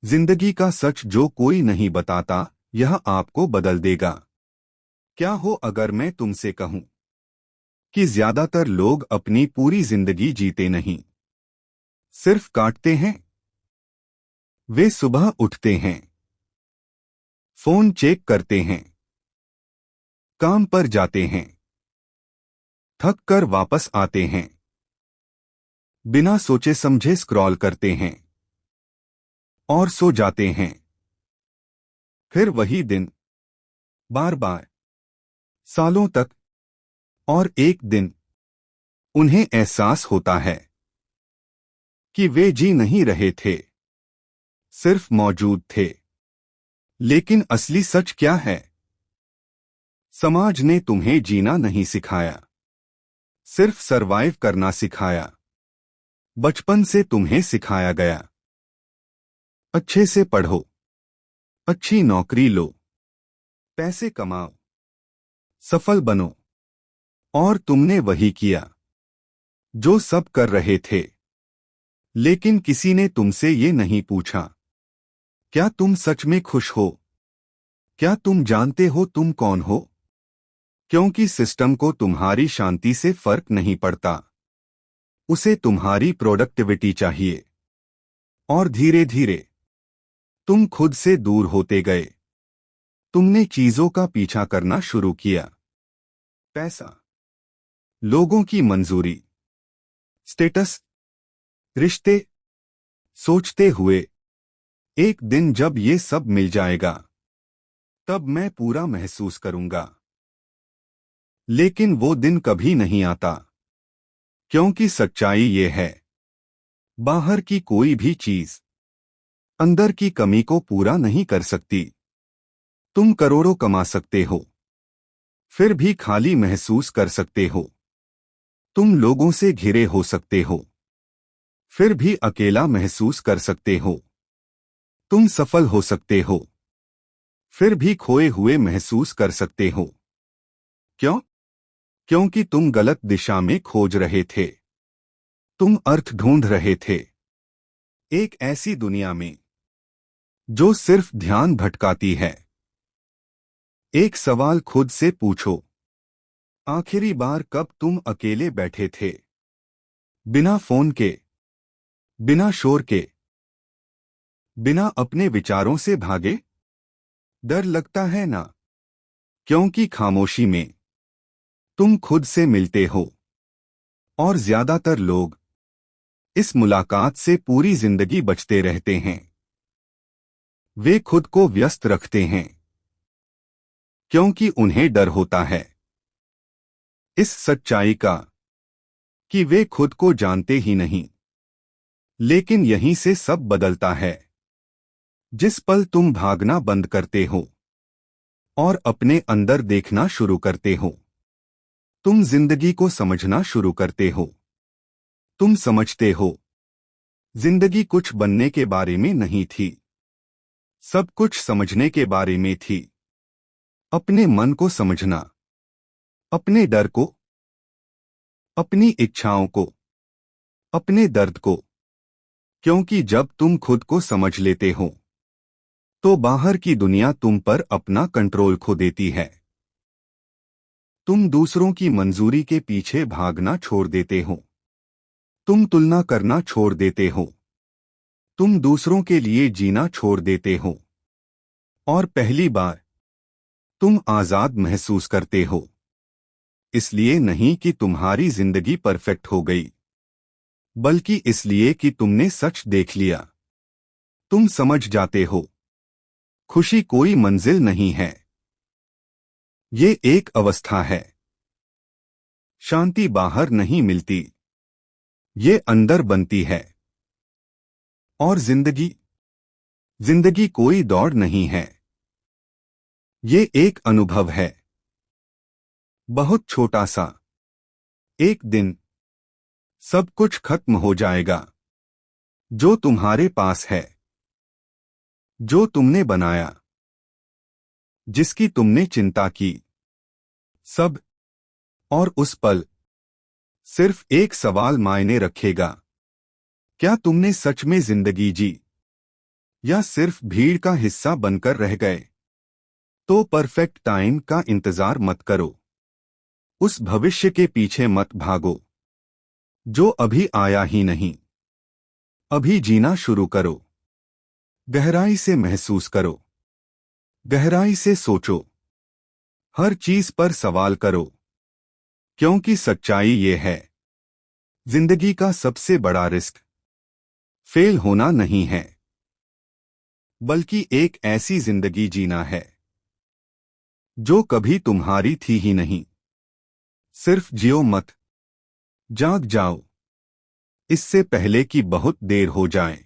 जिंदगी का सच जो कोई नहीं बताता, यह आपको बदल देगा। क्या हो अगर मैं तुमसे कहूं कि ज्यादातर लोग अपनी पूरी जिंदगी जीते नहीं, सिर्फ काटते हैं। वे सुबह उठते हैं, फोन चेक करते हैं, काम पर जाते हैं, थक कर वापस आते हैं, बिना सोचे समझे स्क्रॉल करते हैं और सो जाते हैं। फिर वही दिन, बार बार, सालों तक। और एक दिन उन्हें एहसास होता है कि वे जी नहीं रहे थे, सिर्फ मौजूद थे। लेकिन असली सच क्या है? समाज ने तुम्हें जीना नहीं सिखाया, सिर्फ सरवाइव करना सिखाया। बचपन से तुम्हें सिखाया गया, अच्छे से पढ़ो, अच्छी नौकरी लो, पैसे कमाओ, सफल बनो। और तुमने वही किया जो सब कर रहे थे। लेकिन किसी ने तुमसे ये नहीं पूछा, क्या तुम सच में खुश हो? क्या तुम जानते हो तुम कौन हो? क्योंकि सिस्टम को तुम्हारी शांति से फर्क नहीं पड़ता, उसे तुम्हारी प्रोडक्टिविटी चाहिए। और धीरे धीरे तुम खुद से दूर होते गए। तुमने चीजों का पीछा करना शुरू किया, पैसा, लोगों की मंजूरी, स्टेटस, रिश्ते, सोचते हुए एक दिन जब ये सब मिल जाएगा तब मैं पूरा महसूस करूंगा। लेकिन वो दिन कभी नहीं आता, क्योंकि सच्चाई ये है, बाहर की कोई भी चीज अंदर की कमी को पूरा नहीं कर सकती। तुम करोड़ों कमा सकते हो, फिर भी खाली महसूस कर सकते हो। तुम लोगों से घिरे हो सकते हो, फिर भी अकेला महसूस कर सकते हो। तुम सफल हो सकते हो, फिर भी खोए हुए महसूस कर सकते हो। क्यों? क्योंकि तुम गलत दिशा में खोज रहे थे। तुम अर्थ ढूंढ रहे थे एक ऐसी दुनिया में जो सिर्फ ध्यान भटकाती है। एक सवाल खुद से पूछो, आखिरी बार कब तुम अकेले बैठे थे, बिना फोन के, बिना शोर के, बिना अपने विचारों से भागे? डर लगता है ना? क्योंकि खामोशी में तुम खुद से मिलते हो। और ज्यादातर लोग इस मुलाकात से पूरी जिंदगी बचते रहते हैं। वे खुद को व्यस्त रखते हैं क्योंकि उन्हें डर होता है इस सच्चाई का कि वे खुद को जानते ही नहीं। लेकिन यहीं से सब बदलता है, जिस पल तुम भागना बंद करते हो और अपने अंदर देखना शुरू करते हो। तुम जिंदगी को समझना शुरू करते हो। तुम समझते हो जिंदगी कुछ बनने के बारे में नहीं थी, सब कुछ समझने के बारे में थी। अपने मन को समझना, अपने डर को, अपनी इच्छाओं को, अपने दर्द को। क्योंकि जब तुम खुद को समझ लेते हो तो बाहर की दुनिया तुम पर अपना कंट्रोल खो देती है। तुम दूसरों की मंजूरी के पीछे भागना छोड़ देते हो। तुम तुलना करना छोड़ देते हो। तुम दूसरों के लिए जीना छोड़ देते हो। और पहली बार तुम आजाद महसूस करते हो। इसलिए नहीं कि तुम्हारी जिंदगी परफेक्ट हो गई, बल्कि इसलिए कि तुमने सच देख लिया। तुम समझ जाते हो, खुशी कोई मंजिल नहीं है, ये एक अवस्था है। शांति बाहर नहीं मिलती, ये अंदर बनती है। और जिंदगी, जिंदगी कोई दौड़ नहीं है, ये एक अनुभव है, बहुत छोटा सा। एक दिन सब कुछ खत्म हो जाएगा जो तुम्हारे पास है, जो तुमने बनाया, जिसकी तुमने चिंता की, सब। और उस पल सिर्फ एक सवाल मायने रखेगा, क्या तुमने सच में जिंदगी जी? या सिर्फ भीड़ का हिस्सा बनकर रह गए, तो परफेक्ट टाइम का इंतजार मत करो। उस भविष्य के पीछे मत भागो जो अभी आया ही नहीं। अभी जीना शुरू करो। गहराई से महसूस करो, गहराई से सोचो, हर चीज पर सवाल करो, क्योंकि सच्चाई ये है, जिंदगी का सबसे बड़ा रिस्क फेल होना नहीं है, बल्कि एक ऐसी जिंदगी जीना है जो कभी तुम्हारी थी ही नहीं। सिर्फ जियो मत, जाग जाओ, इससे पहले कि बहुत देर हो जाए।